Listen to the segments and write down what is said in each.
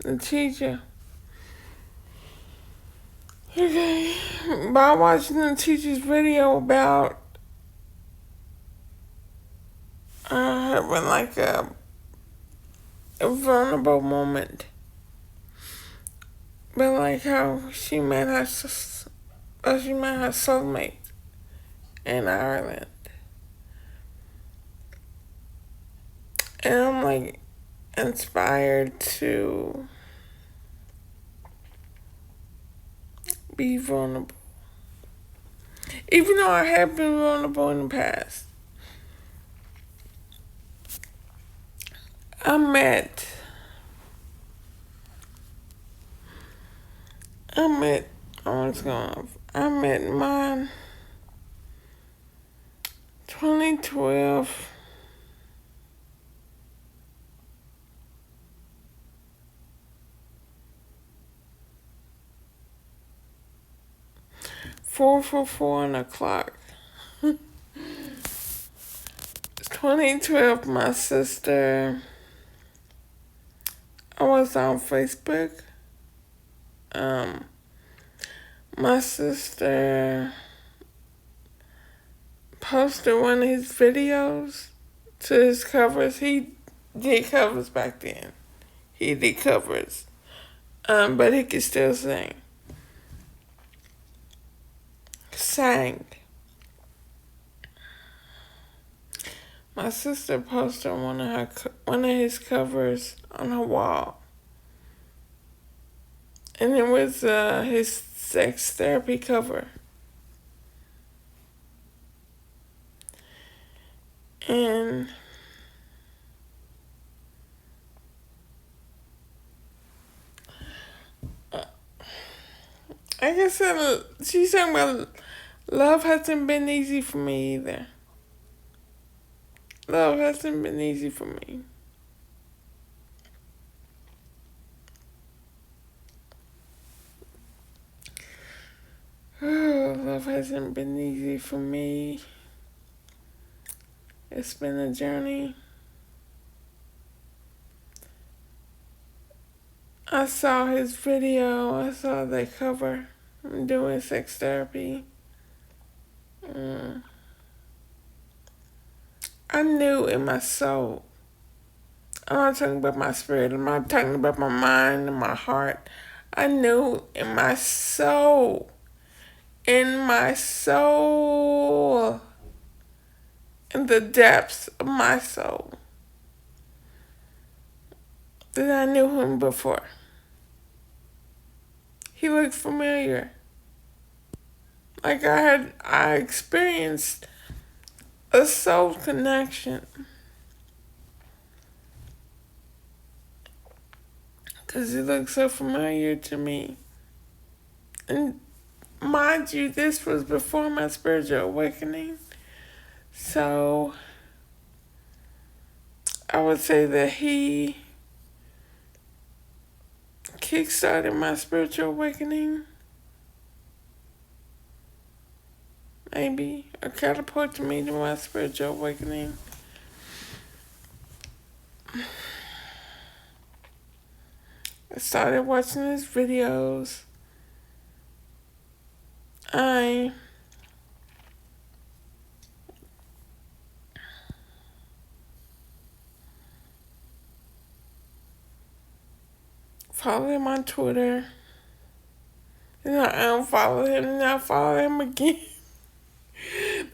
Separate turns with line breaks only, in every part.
the teacher. Okay, by watching the teacher's video about having like a vulnerable moment, but like how she met her soulmate in Ireland, and I'm like inspired to be vulnerable, even though I have been vulnerable in the past. I met I met, oh, what's going on? I met mine 2012. Four on the clock. 2012, my sister, I was on Facebook. My sister posted one of his videos to his covers. He did covers back then. He did covers. But he could still sing. Sang. My sister posted one of his covers on her wall, and it was his sex therapy cover. And I guess she's saying, well, love hasn't been easy for me either. Love hasn't been easy for me. Love hasn't been easy for me. It's been a journey. I saw his video. I saw the cover. I'm doing sex therapy. I knew in my soul. I'm not talking about my spirit. I'm not talking about my mind and my heart. I knew in my soul, in the depths of my soul, that I knew him before. He looked familiar. Like I experienced a soul connection. Because he looked so familiar to me. And mind you, this was before my spiritual awakening. So I would say that he kickstarted my spiritual awakening. Maybe. Or catapulted me to my spiritual awakening. I started watching his videos. I followed him on Twitter. Then I unfollowed him, and I followed him again.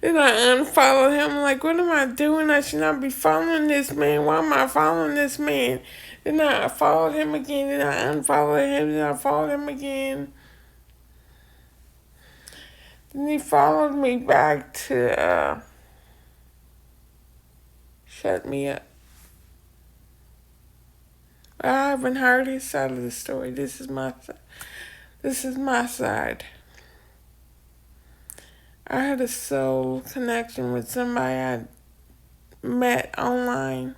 Then I unfollowed him. Like, what am I doing? I should not be following this man. Why am I following this man? Then I followed him again. Then I unfollowed him. Then I followed him again. Then he followed me back to shut me up. I haven't heard his side of the story. This is my side. I had a soul connection with somebody I met online.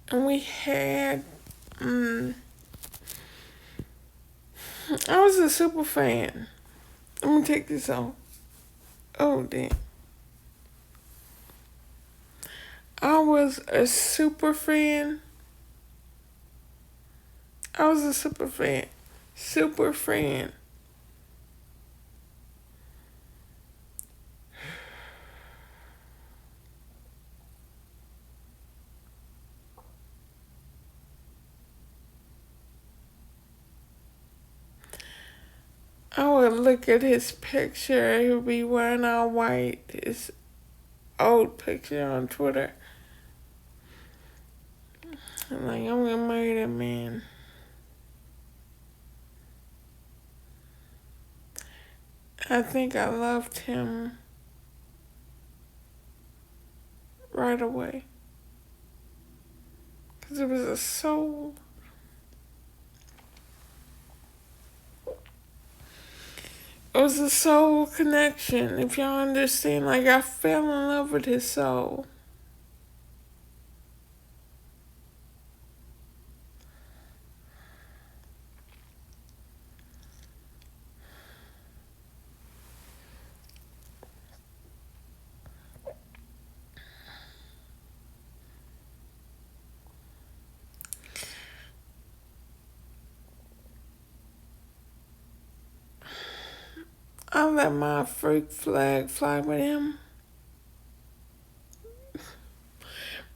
And we had, I was a super fan. Let me take this off. Oh, damn. I was a super fan. I was a super fan. Super fan. I would look at his picture. He would be wearing all white. His old picture on Twitter. I'm like, I'm gonna marry that man. I think I loved him right away. Because it was a soul. It was a soul connection, if y'all understand. Like, I fell in love with his soul. I let my freak flag fly with him.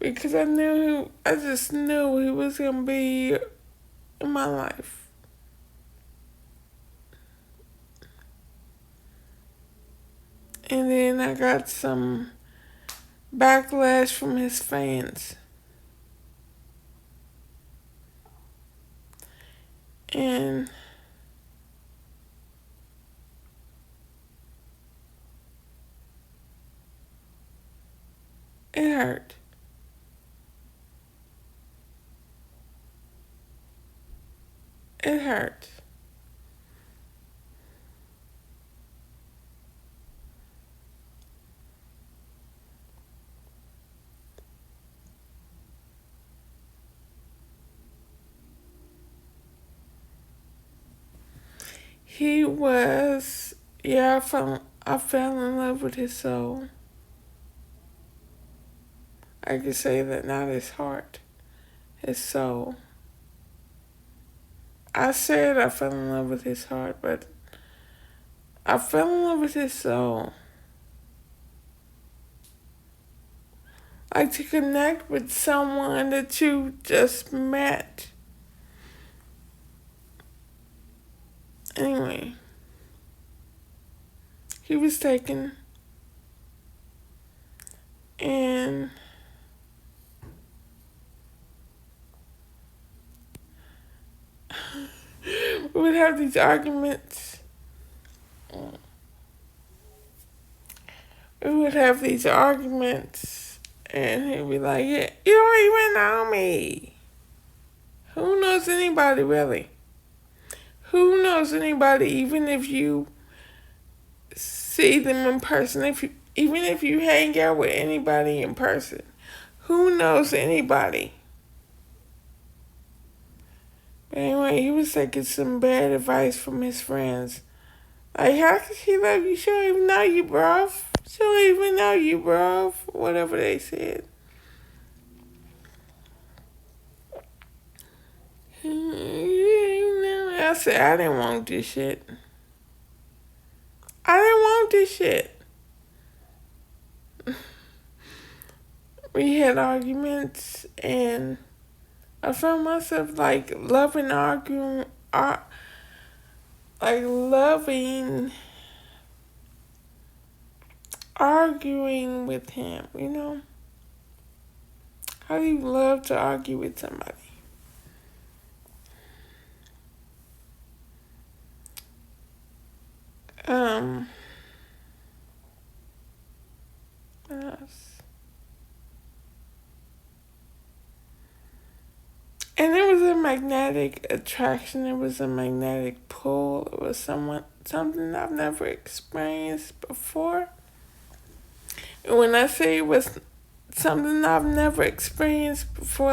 Because I just knew he was going to be in my life. And then I got some backlash from his fans. And it hurt. It hurt. He was, yeah, I fell in love with his soul. I could say that, not his heart, his soul. I said I fell in love with his heart, but I fell in love with his soul. Like, to connect with someone that you just met. Anyway, he was taken, and we would have these arguments. And he'd be like, yeah, you don't even know me. Who knows anybody, really? Who knows anybody, even if you see them in person, even if you hang out with anybody in person? Who knows anybody? But anyway, he was taking some bad advice from his friends. Like, how could she love you? She don't even know you, bruv. She don't even know you, bruv. Whatever they said. I said, I didn't want this shit. I didn't want this shit. We had arguments, and I found myself, like, loving arguing, arguing with him, you know? How do you love to argue with somebody? What else? And it was a magnetic attraction. It was a magnetic pull. It was something I've never experienced before. And when I say it was something I've never experienced before,